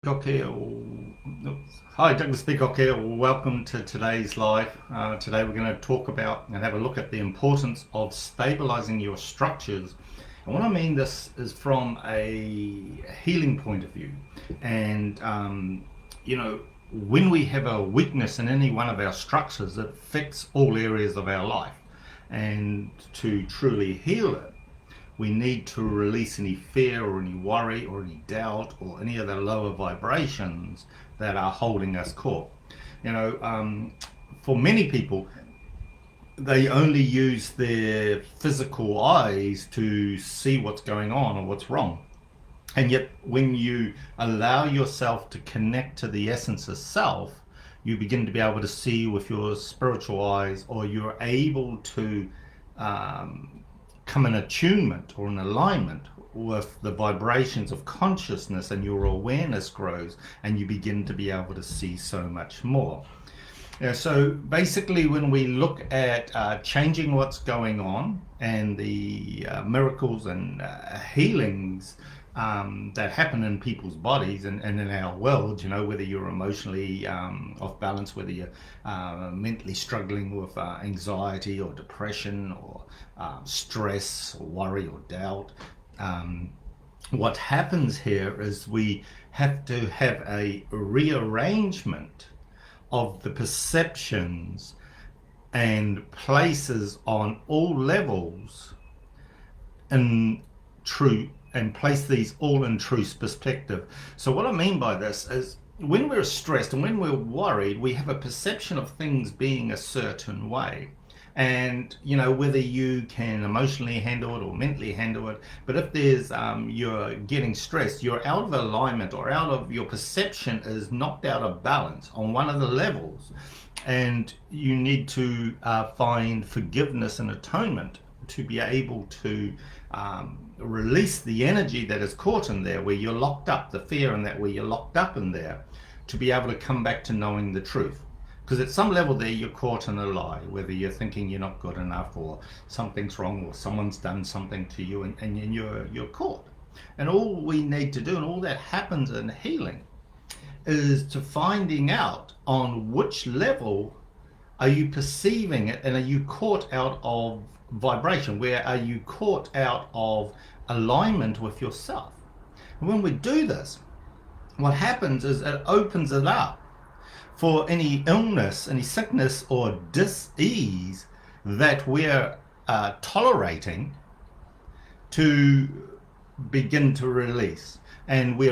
Peacock here. Hi, Douglas Peacock here. Welcome to today's live. Today we're going to talk about and have a look at the importance of stabilizing your structures. And what I mean this is from a healing point of view. And, when we have a weakness in any one of our structures, it affects all areas of our life. And to truly heal it, we need to release any fear or any worry or any doubt or any of the lower vibrations that are holding us caught. For many people, they only use their physical eyes to see what's going on or what's wrong. And yet, when you allow yourself to connect to the essence of self, you begin to be able to see with your spiritual eyes, or you're able to come in attunement or in alignment with the vibrations of consciousness, and your awareness grows and you begin to be able to see so much more. So basically, when we look at changing what's going on and the miracles and healings that happen in people's bodies and in our world, whether you're emotionally off balance, whether you're mentally struggling with anxiety or depression or stress or worry or doubt, what happens here is we have to have a rearrangement of the perceptions and places on all levels in true, and place these all in true perspective. So what I mean by this is, when we're stressed and when we're worried, we have a perception of things being a certain way. And whether you can emotionally handle it or mentally handle it, but if there's you're getting stressed, you're out of alignment, or out of your perception is knocked out of balance on one of the levels, and you need to find forgiveness and atonement to be able to release the energy that is caught in there, where you're locked up, the fear in that, where you're locked up in there, to be able to come back to knowing the truth. Because at some level there, you're caught in a lie, whether you're thinking you're not good enough, or something's wrong, or someone's done something to you, and you're caught. And all we need to do, and all that happens in healing, is to finding out on which level are you perceiving it, and are you caught out of vibration? Where are you caught out of alignment with yourself? And when we do this, what happens is it opens it up for any illness, any sickness or dis-ease that we're tolerating to begin to release. And we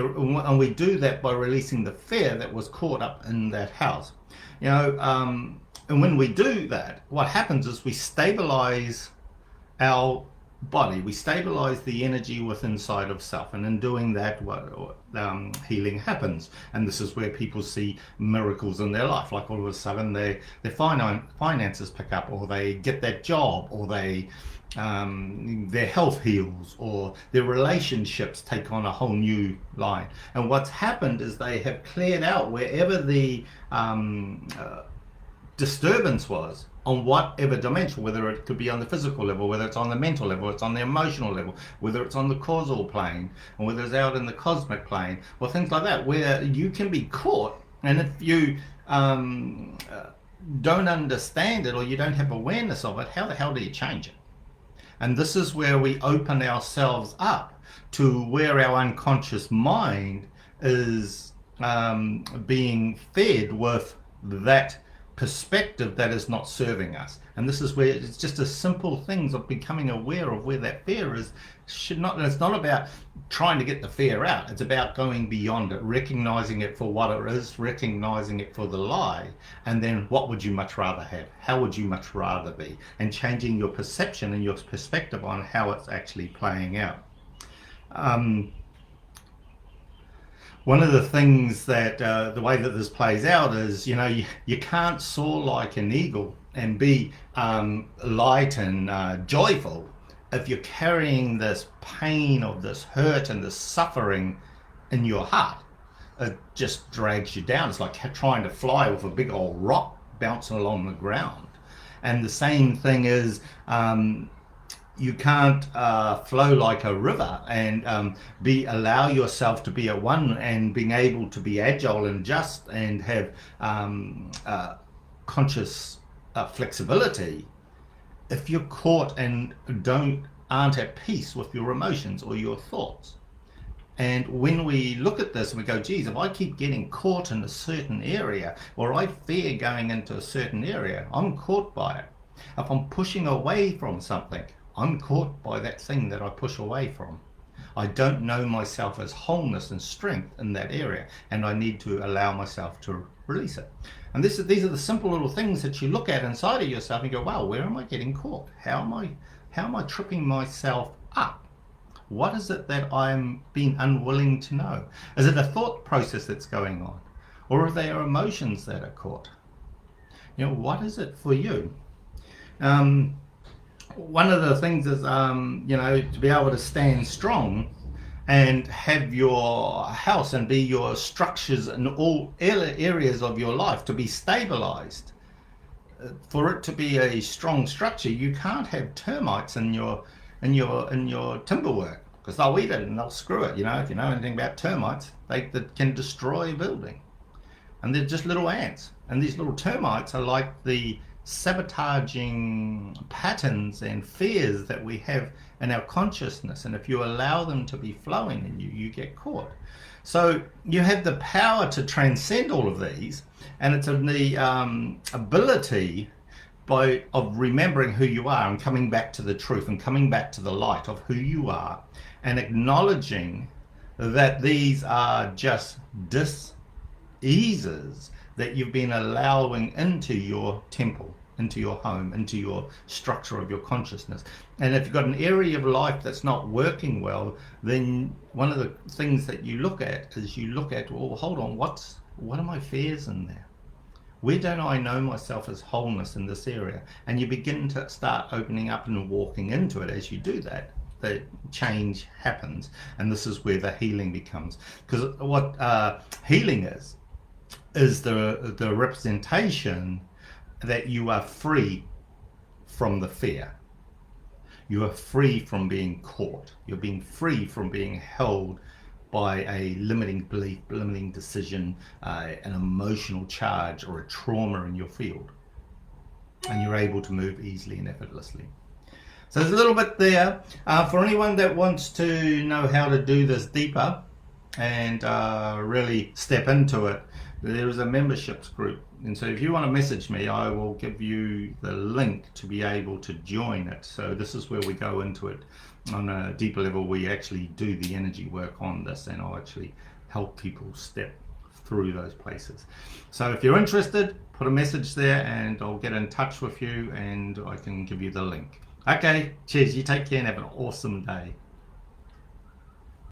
do that by releasing the fear that was caught up in that house. And when we do that, what happens is we stabilize our body, we stabilize the energy within inside of self, and in doing that, healing happens. And this is where people see miracles in their life, like all of a sudden their finances pick up, or they get that job, or their health heals, or their relationships take on a whole new line. And what's happened is they have cleared out wherever the disturbance was, on whatever dimension, whether it could be on the physical level, whether it's on the mental level, it's on the emotional level, whether it's on the causal plane, and whether it's out in the cosmic plane, or things like that, where you can be caught. And if you don't understand it, or you don't have awareness of it, how the hell do you change it? And this is where we open ourselves up to where our unconscious mind is being fed with that perspective that is not serving us. And this is where it's just a simple things of becoming aware of where that fear is. It's not about trying to get the fear out. It's about going beyond it, recognizing it for what it is, recognizing it for the lie, and then what would you much rather have? How would you much rather be? And changing your perception and your perspective on how it's actually playing out. One of the things that the way that this plays out is, you can't soar like an eagle and be light and joyful if you're carrying this pain or this hurt and this suffering in your heart. It just drags you down. It's like trying to fly with a big old rock bouncing along the ground. And the same thing is, you can't flow like a river and allow yourself to be at one and being able to be agile and just and have conscious flexibility if you're caught and aren't at peace with your emotions or your thoughts. And when we look at this and we go, geez, if I keep getting caught in a certain area, or I fear going into a certain area, I'm caught by it. If I'm pushing away from something, I'm caught by that thing that I push away from. I don't know myself as wholeness and strength in that area, and I need to allow myself to release it. And these are the simple little things that you look at inside of yourself and go, wow, where am I getting caught? How am I tripping myself up? What is it that I'm being unwilling to know? Is it a thought process that's going on? Or are there emotions that are caught? What is it for you? One of the things is, to be able to stand strong and have your house and be your structures in all areas of your life to be stabilized. For it to be a strong structure, you can't have termites in your timber work, because they'll eat it and they'll screw it. If you know anything about termites, they can destroy a building, and they're just little ants. And these little termites are like the sabotaging patterns and fears that we have in our consciousness, and if you allow them to be flowing in you, you get caught. So you have the power to transcend all of these, and it's in the ability of remembering who you are and coming back to the truth and coming back to the light of who you are, and acknowledging that these are just dis-eases that you've been allowing into your temple, into your home, into your structure of your consciousness. And if you've got an area of life that's not working well, then one of the things that you look at is well, hold on, what are my fears in there? Where don't I know myself as wholeness in this area? And you begin to start opening up and walking into it. As you do that, the change happens. And this is where the healing becomes. Because what healing is the representation that you are free from the fear. You are free from being caught. You're being free from being held by a limiting belief, limiting decision, an emotional charge, or a trauma in your field. And you're able to move easily and effortlessly. So there's a little bit there. For anyone that wants to know how to do this deeper and really step into it, there is a memberships group. And so if you want to message me, I will give you the link to be able to join it. So this is where we go into it on a deeper level. We actually do the energy work on this, and I'll actually help people step through those places. So if you're interested, put a message there and I'll get in touch with you and I can give you the link. Okay, cheers. You take care and have an awesome day.